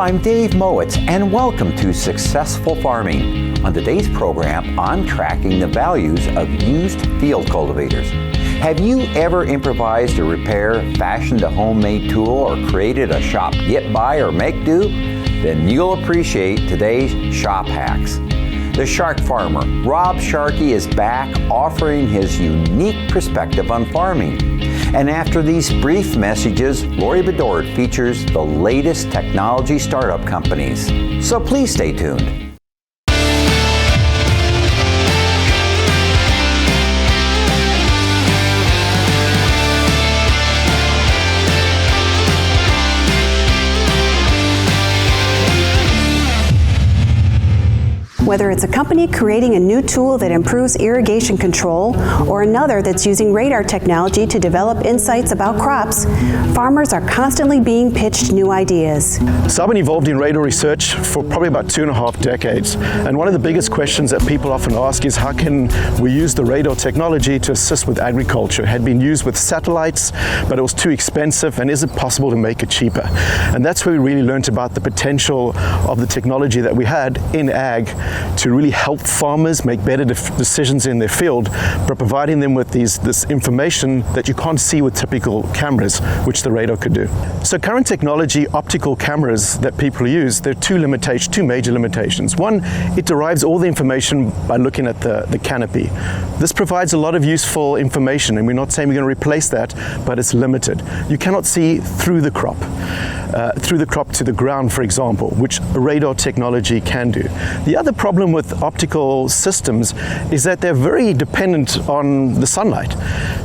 I'm Dave Mowitz, and welcome to Successful Farming. On today's program, I'm tracking the values of used field cultivators. Have you ever improvised a repair, fashioned a homemade tool, or created a shop get by or make do? Then you'll appreciate today's shop hacks. The Shark Farmer, Rob Sharkey, is back offering his unique perspective on farming. And after these brief messages, Lori Bedard features the latest technology startup companies. So please stay tuned. Whether it's a company creating a new tool that improves irrigation control or another that's using radar technology to develop insights about crops, farmers are constantly being pitched new ideas. So I've been involved in radar research for probably about 2.5 decades. And one of the biggest questions that people often ask is how can we use the radar technology to assist with agriculture? It had been used with satellites, but it was too expensive, and is it possible to make it cheaper? And that's where we really learned about the potential of the technology that we had in ag to really help farmers make better decisions in their field, but providing them with this information that you can't see with typical cameras, which the radar could do. So current technology, optical cameras that people use, there are two major limitations. One, it derives all the information by looking at the canopy. This provides a lot of useful information, and we're not saying we're going to replace that, but it's limited. You cannot see through the crop to the ground, for example, which radar technology can do. The other problem with optical systems is that they're very dependent on the sunlight.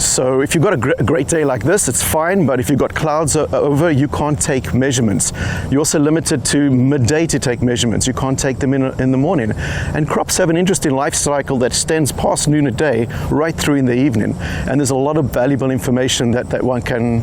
So if you've got a great day like this, it's fine, but if you've got clouds over, you can't take measurements. You're also limited to midday to take measurements. You can't take them in the morning. And crops have an interesting life cycle that extends past noon a day, right through in the evening. And there's a lot of valuable information that one can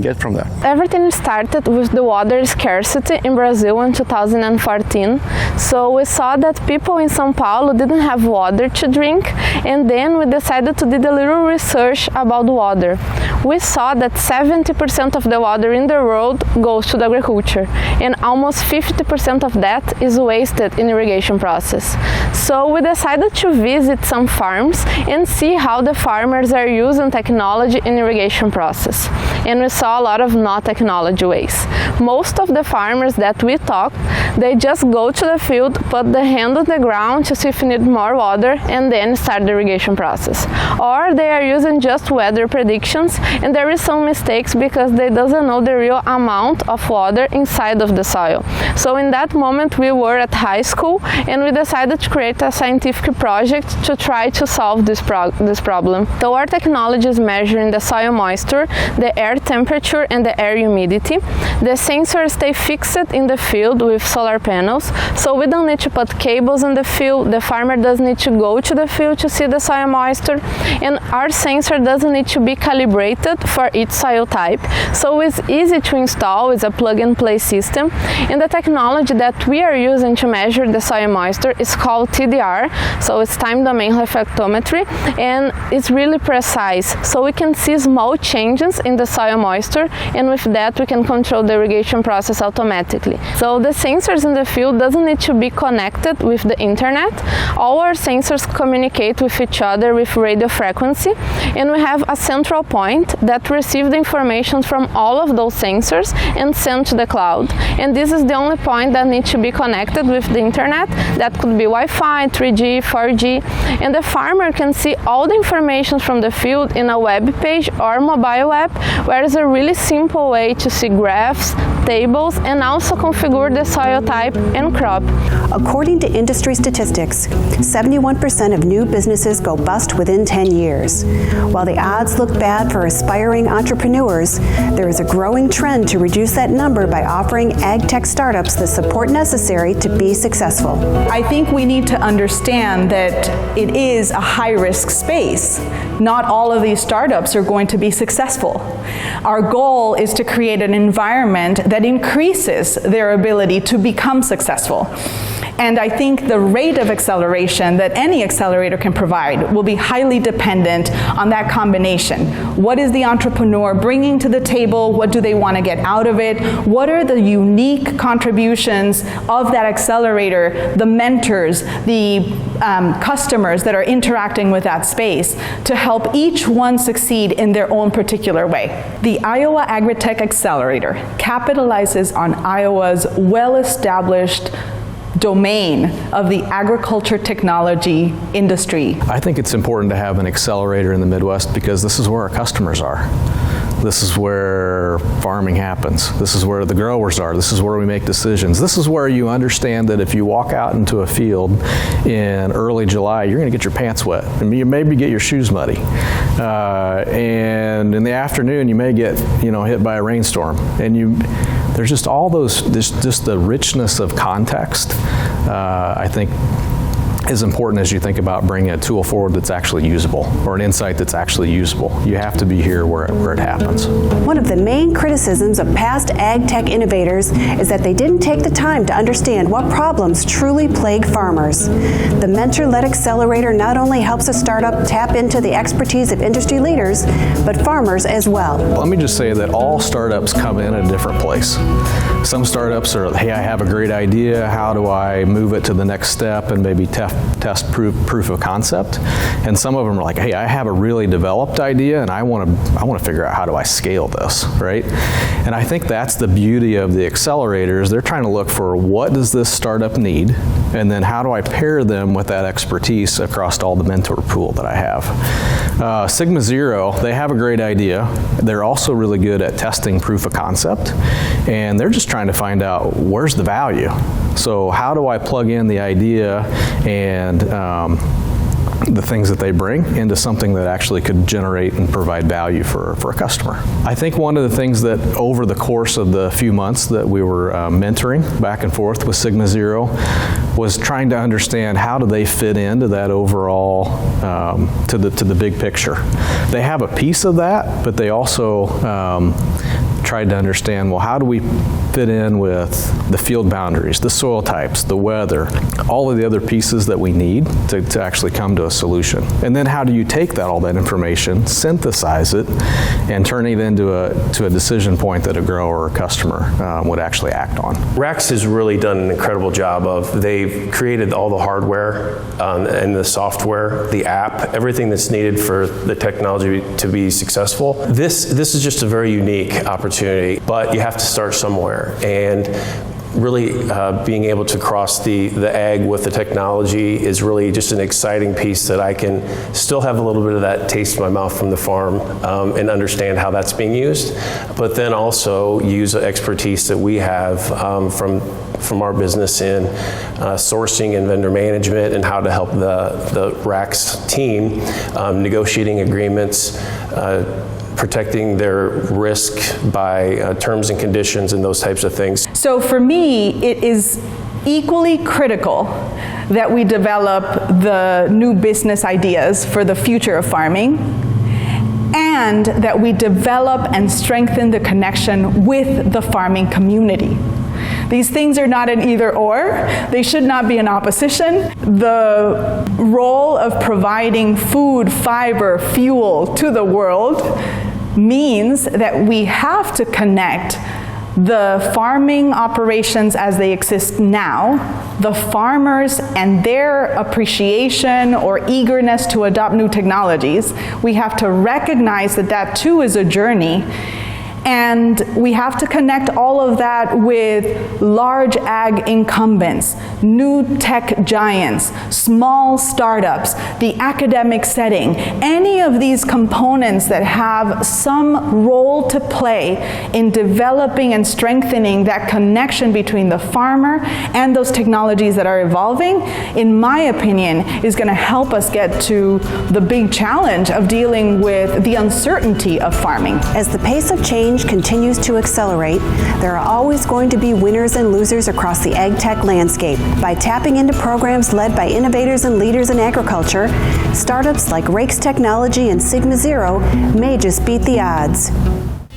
get from that. Everything started with the water scarcity in Brazil in 2014. So we saw that people in São Paulo didn't have water to drink, and then we decided to do a little research about water. We saw that 70% of the water in the world goes to the agriculture, and almost 50% of that is wasted in irrigation process. So we decided to visit some farms and see how the farmers are using technology in irrigation process. And we saw a lot of not technology ways. Most of the farmers that we talked, they just go to the field, put the hand on the ground to see if you need more water, and then start the irrigation process. Or they are using just weather predictions, and there is some mistakes because they doesn't know the real amount of water inside of the soil. So in that moment we were at high school, and we decided to create a scientific project to try to solve this problem. So our technology is measuring the soil moisture, the air temperature, and the air humidity. The sensors stay fixed in the field with solar panels, so we don't need to put cables in the field. The farmer doesn't need to go to the field to see the soil moisture, and our sensor doesn't need to be calibrated for each soil type. So it's easy to install. It's a plug-and-play system, and the technology that we are using to measure the soil moisture is called TDR, so it's time domain reflectometry, and it's really precise. So we can see small changes in the soil moisture, and with that we can control the irrigation process automatically. So the sensors in the field doesn't need to be connected with the internet. All our sensors communicate with each other with radio frequency, and we have a central point that receives the information from all of those sensors and send to the cloud. And this is the only point that needs to be connected with the internet. That could be Wi-Fi, 3G, 4G, and the farmer can see all the information from the field in a web page or mobile app, where it's a really simple way to see graphs, tables, and also configure the soil type and crop. According to industry statistics, 71% of new businesses go bust within 10 years. While the odds look bad for aspiring entrepreneurs, there is a growing trend to reduce that number by offering ag tech startups the support necessary to be successful. I think we need to understand that it is a high-risk space. Not all of these startups are going to be successful. Our goal is to create an environment that increases their ability to become successful. And I think the rate of acceleration that any accelerator can provide will be highly dependent on that combination. What is the entrepreneur bringing to the table? What do they want to get out of it? What are the unique contributions of that accelerator, the mentors, the customers that are interacting with that space to help each one succeed in their own particular way? The Iowa Agritech Accelerator capitalizes on Iowa's well-established domain of the agriculture technology industry. I think it's important to have an accelerator in the Midwest because this is where our customers are. This is where farming happens. This is where the growers are. This is where we make decisions. This is where you understand that if you walk out into a field in early July, you're going to get your pants wet. And you maybe get your shoes muddy. And in the afternoon, you may get hit by a rainstorm. And there's just all those, just the richness of context, I think, is important as you think about bringing a tool forward that's actually usable, or an insight that's actually usable. You have to be here where it happens. One of the main criticisms of past ag tech innovators is that they didn't take the time to understand what problems truly plague farmers. The mentor-led accelerator not only helps a startup tap into the expertise of industry leaders, but farmers as well. Let me just say that all startups come in a different place. Some startups are, hey, I have a great idea, how do I move it to the next step and maybe test proof of concept? And some of them are like, hey, I have a really developed idea and I want to figure out how do I scale this, right? And I think that's the beauty of the accelerators. They're trying to look for what does this startup need, and then how do I pair them with that expertise across all the mentor pool that I have. Sigma Zero, they have a great idea. They're also really good at testing proof of concept, and they're just trying to find out where's the value. So how do I plug in the idea and the things that they bring into something that actually could generate and provide value for a customer. I think one of the things that over the course of the few months that we were mentoring back and forth with Sigma Zero was trying to understand how do they fit into that overall, to the big picture. They have a piece of that, but they also tried to understand, well, how do we fit in with the field boundaries, the soil types, the weather, all of the other pieces that we need to actually come to a solution. And then how do you take all that information, synthesize it, and turn it into a decision point that a grower or a customer would actually act on. RACS has really done an incredible job they've created all the hardware and the software, the app, everything that's needed for the technology to be successful. This is just a very unique opportunity, but you have to start somewhere. And really being able to cross the ag with the technology is really just an exciting piece that I can still have a little bit of that taste in my mouth from the farm and understand how that's being used, but then also use the expertise that we have from our business in sourcing and vendor management and how to help the RACS team negotiating agreements, protecting their risk by terms and conditions and those types of things. So for me, it is equally critical that we develop the new business ideas for the future of farming, and that we develop and strengthen the connection with the farming community. These things are not an either or. They should not be in opposition. The role of providing food, fiber, fuel to the world means that we have to connect the farming operations as they exist now, the farmers and their appreciation or eagerness to adopt new technologies. We have to recognize that that too is a journey. And we have to connect all of that with large ag incumbents, new tech giants, small startups, the academic setting, any of these components that have some role to play in developing and strengthening that connection between the farmer and those technologies that are evolving, in my opinion, is going to help us get to the big challenge of dealing with the uncertainty of farming. As the pace of change continues to accelerate, there are always going to be winners and losers across the ag tech landscape. By tapping into programs led by innovators and leaders in agriculture, startups like Rakes Technology and Sigma Zero may just beat the odds.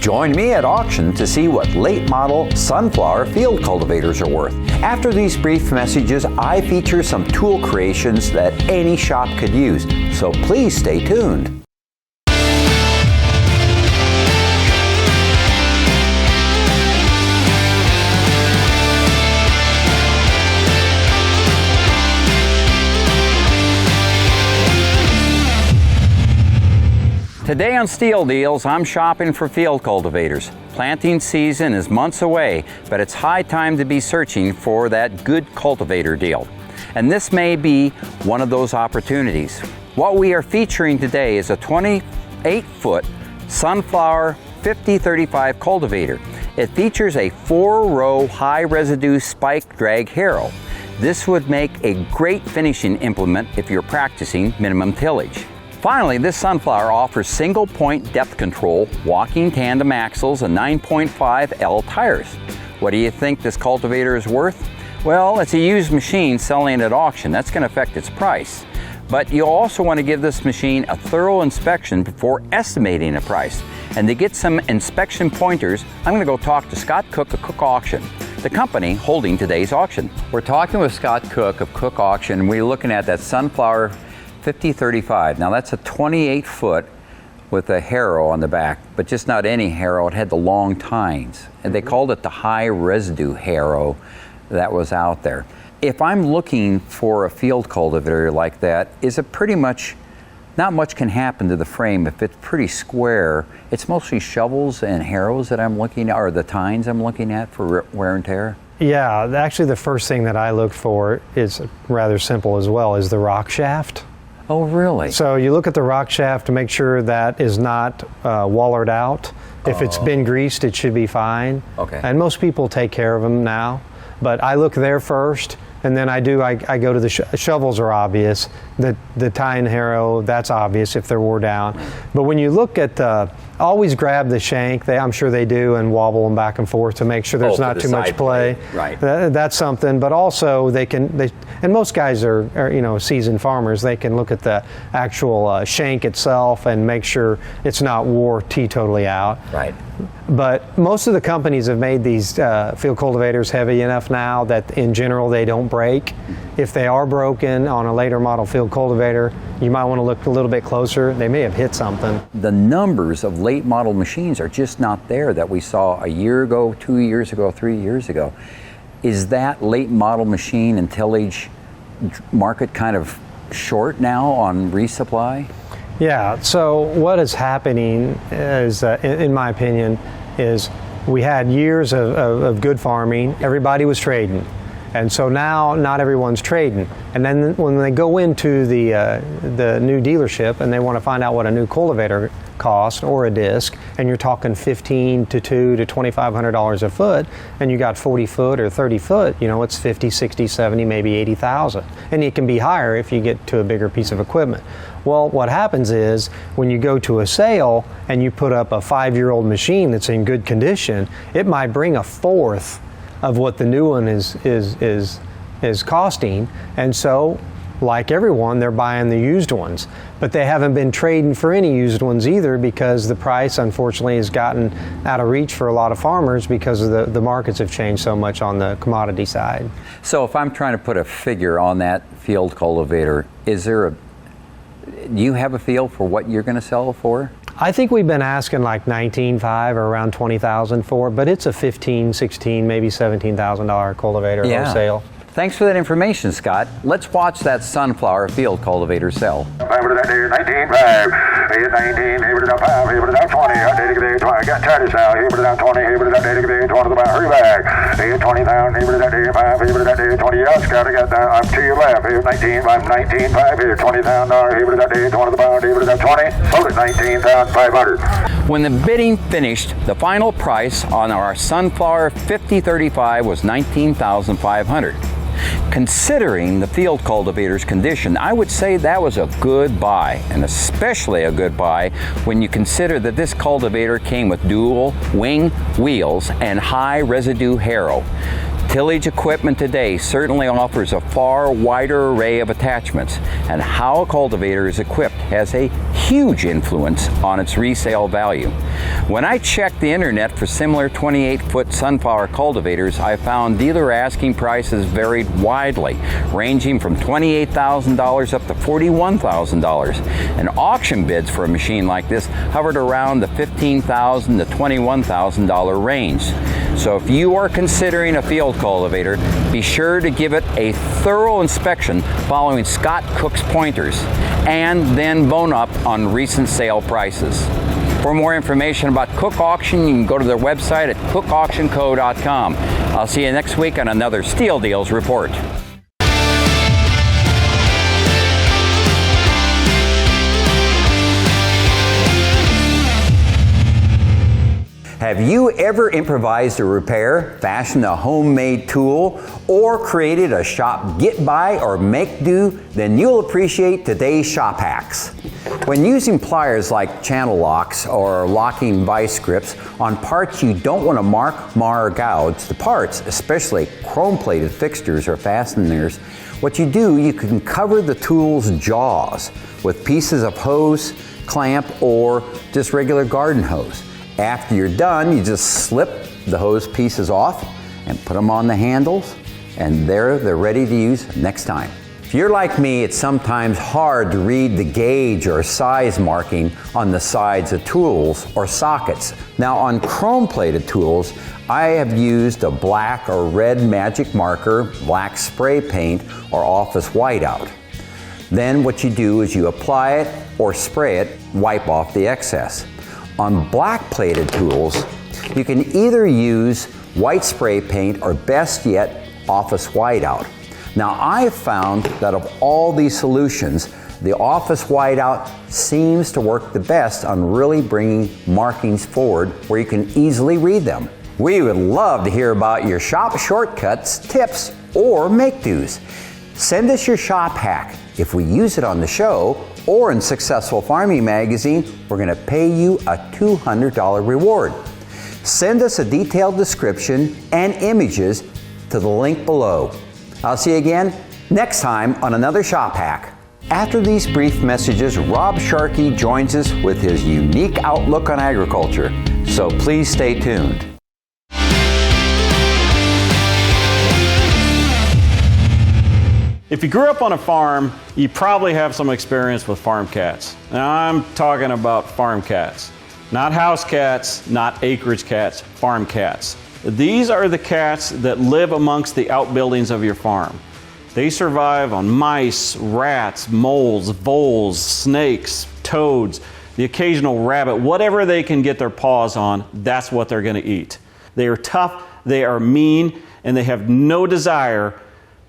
Join me at auction to see what late model sunflower field cultivators are worth. After these brief messages, I feature some tool creations that any shop could use, so please stay tuned. Today on Steel Deals, I'm shopping for field cultivators. Planting season is months away, but it's high time to be searching for that good cultivator deal. And this may be one of those opportunities. What we are featuring today is a 28-foot Sunflower 5035 cultivator. It features a 4-row high-residue spike drag harrow. This would make a great finishing implement if you're practicing minimum tillage. Finally, this sunflower offers single point depth control, walking tandem axles, and 9.5 L tires. What do you think this cultivator is worth? Well, it's a used machine selling at auction. That's going to affect its price. But you'll also want to give this machine a thorough inspection before estimating a price. And to get some inspection pointers, I'm going to go talk to Scott Cook of Cook Auction, the company holding today's auction. We're talking with Scott Cook of Cook Auction, and we're looking at that Sunflower 5035. Now that's a 28-foot with a harrow on the back, but just not any harrow. It had the long tines, and they called it the high residue harrow that was out there. If I'm looking for a field cultivator like that, is it pretty much, not much can happen to the frame if it's pretty square. It's mostly shovels and harrows that I'm looking at, or the tines I'm looking at for wear and tear? Yeah, actually the first thing that I look for is rather simple as well, is the rock shaft. Oh, really? So you look at the rock shaft to make sure that is not wallered out. If it's been greased, it should be fine. Okay. And most people take care of them now, but I look there first, and then I go to the shovels are obvious. The tine harrow, that's obvious if they're wore down. But when you look at always grab the shank, I'm sure they do, and wobble them back and forth to make sure there's not too much play. Right. That's something. But also and most guys are seasoned farmers. They can look at the actual shank itself and make sure it's not wore teetotally out. Right. But most of the companies have made these field cultivators heavy enough now that in general they don't break. If they are broken on a later model field cultivator, you might want to look a little bit closer. They may have hit something. The numbers of late model machines are just not there that we saw a year ago, 2 years ago, 3 years ago. Is that late model machine and tillage market kind of short now on resupply? Yeah, so what is happening is, in my opinion, is we had years of good farming. Everybody was trading. And so now not everyone's trading. And then when they go into the new dealership and they want to find out what a new cultivator cost or a disc, and you're talking $1,500 to $2,000 to $2,500 a foot, and you got 40 foot or 30 foot, it's 50, 60, 70, maybe 80,000. And it can be higher if you get to a bigger piece of equipment. Well, what happens is when you go to a sale and you put up a 5-year-old machine that's in good condition, it might bring a fourth of what the new one is costing. And so, like everyone, they're buying the used ones. But they haven't been trading for any used ones either, because the price, unfortunately, has gotten out of reach for a lot of farmers because of the markets have changed so much on the commodity side. So if I'm trying to put a figure on that field cultivator, do you have a feel for what you're going to sell for? I think we've been asking like $19,500 or around $20,000 for it, but it's a $15,000, $16,000, maybe $17,000 cultivator wholesale. Thanks for that information, Scott. Let's watch that sunflower field cultivator sell. 19,500, 19, he put it up 5, he put it up 20, I did it, I got 30 sell, he put it up 20, he put it up 20 about hurry back. He had 20,000, he put it up 5, he put it up 20, yeah, Scott, I got I'm to your left, here's 19,500, here, $20,000, he put it up 20 about, he put it up 20, sold it 19,500. When the bidding finished, the final price on our Sunflower 5035 was $19,500. Considering the field cultivator's condition, I would say that was a good buy, and especially a good buy when you consider that this cultivator came with dual wing wheels and high residue harrow. Tillage equipment today certainly offers a far wider array of attachments, and how a cultivator is equipped has a huge influence on its resale value. When I checked the internet for similar 28-foot sunflower cultivators, I found dealer asking prices varied widely, ranging from $28,000 up to $41,000. And auction bids for a machine like this hovered around the $15,000 to $21,000 range. So if you are considering a field cultivator, be sure to give it a thorough inspection following Scott Cook's pointers, and then bone up on recent sale prices. For more information about Cook Auction, you can go to their website at cookauctionco.com. I'll see you next week on another Steel Deals Report. Have you ever improvised a repair, fashioned a homemade tool, or created a shop get-by or make-do? Then you'll appreciate today's shop hacks. When using pliers like channel locks or locking vice grips on parts you don't want to mark, mar, or gouge the parts, especially chrome-plated fixtures or fasteners, what you do, you can cover the tool's jaws with pieces of hose, clamp, or just regular garden hose. After you're done, you just slip the hose pieces off and put them on the handles, and they're ready to use next time. If you're like me, it's sometimes hard to read the gauge or size marking on the sides of tools or sockets. Now on chrome-plated tools, I have used a black or red magic marker, black spray paint, or office whiteout. Then what you do is you apply it or spray it, wipe off the excess. On black-plated tools, you can either use white spray paint or, best yet, office whiteout. Now, I've found that of all these solutions, the office whiteout seems to work the best on really bringing markings forward where you can easily read them. We would love to hear about your shop shortcuts, tips, or make-dos. Send us your shop hack. If we use it on the show or in Successful Farming Magazine, we're going to pay you a $200 reward. Send us a detailed description and images to the link below. I'll see you again next time on another shop hack. After these brief messages, Rob Sharkey joins us with his unique outlook on agriculture. So please stay tuned. If you grew up on a farm, you probably have some experience with farm cats. Now I'm talking about farm cats. Not house cats, not acreage cats, farm cats. These are the cats that live amongst the outbuildings of your farm. They survive on mice, rats, moles, voles, snakes, toads, the occasional rabbit, whatever they can get their paws on, that's what they're going to eat. They are tough, they are mean, and they have no desire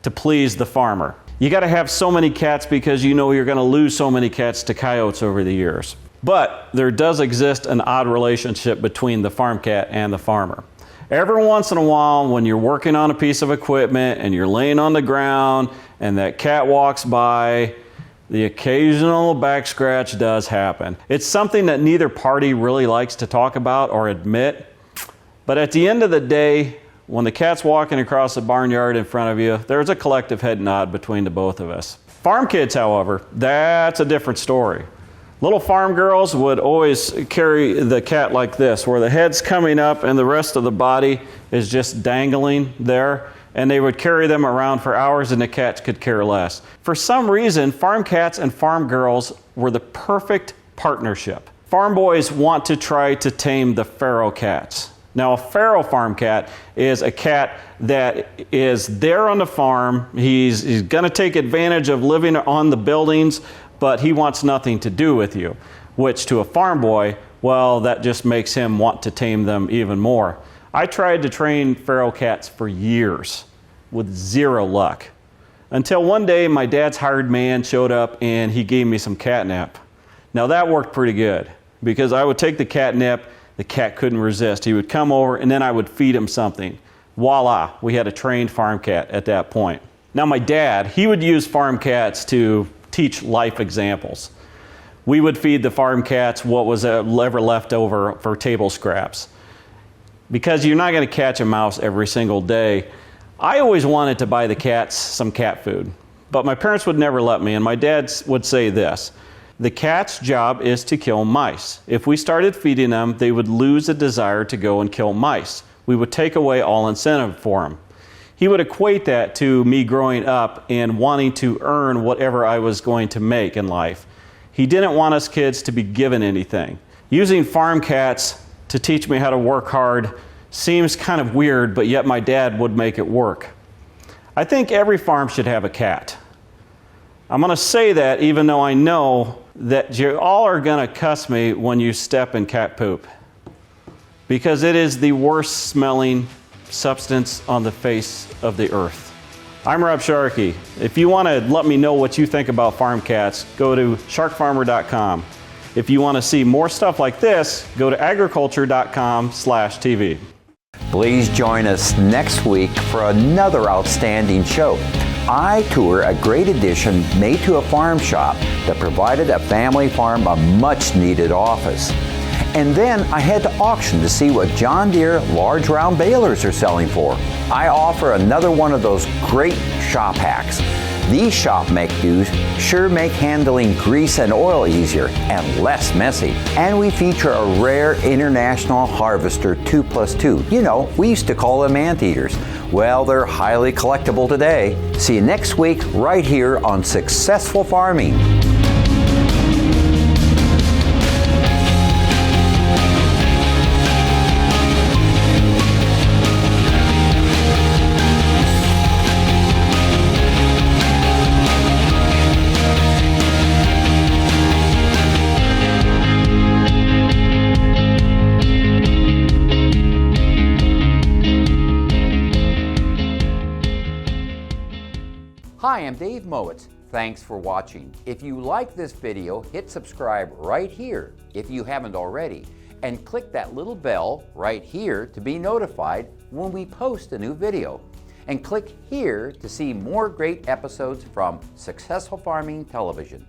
to please the farmer. You got to have so many cats because you know you're going to lose so many cats to coyotes over the years. But there does exist an odd relationship between the farm cat and the farmer. Every once in a while, when you're working on a piece of equipment and you're laying on the ground and that cat walks by, the occasional back scratch does happen. It's something that neither party really likes to talk about or admit. But at the end of the day, when the cat's walking across the barnyard in front of you, there's a collective head nod between the both of us. Farm kids, however, that's a different story. Little farm girls would always carry the cat like this, where the head's coming up and the rest of the body is just dangling there, and they would carry them around for hours and the cats could care less. For some reason, farm cats and farm girls were the perfect partnership. Farm boys want to try to tame the feral cats. Now, a feral farm cat is a cat that is there on the farm. He's going to take advantage of living on the buildings, but he wants nothing to do with you, which to a farm boy, well, that just makes him want to tame them even more. I tried to train feral cats for years with zero luck, until one day my dad's hired man showed up and he gave me some catnip. Now, that worked pretty good because I would take the catnip. The cat couldn't resist. He would come over and then I would feed him something. Voila, we had a trained farm cat at that point. Now my dad, he would use farm cats to teach life examples. We would feed the farm cats what was ever left over for table scraps. Because you're not going to catch a mouse every single day, I always wanted to buy the cats some cat food. But my parents would never let me, and my dad would say this: The cat's job is to kill mice. If we started feeding them, they would lose a desire to go and kill mice. We would take away all incentive for them. He would equate that to me growing up and wanting to earn whatever I was going to make in life. He didn't want us kids to be given anything. Using farm cats to teach me how to work hard seems kind of weird, but yet my dad would make it work. I think every farm should have a cat. I'm going to say that even though I know that you all are going to cuss me when you step in cat poop, because it is the worst smelling substance on the face of the earth. I'm Rob Sharkey. If you want to let me know what you think about farm cats, go to sharkfarmer.com. If you want to see more stuff like this, go to agriculture.com/TV. Please join us next week for another outstanding show. I tour a great addition made to a farm shop that provided a family farm a much-needed office. And then I head to auction to see what John Deere large round balers are selling for. I offer another one of those great shop hacks. These shop make-dos sure make handling grease and oil easier and less messy. And we feature a rare International Harvester 2+2. You know, we used to call them anteaters. Well, they're highly collectible today. See you next week right here on Successful Farming. Hi, I'm Dave Mowitz. Thanks for watching. If you like this video, hit subscribe right here if you haven't already, and click that little bell right here to be notified when we post a new video. And click here to see more great episodes from Successful Farming Television.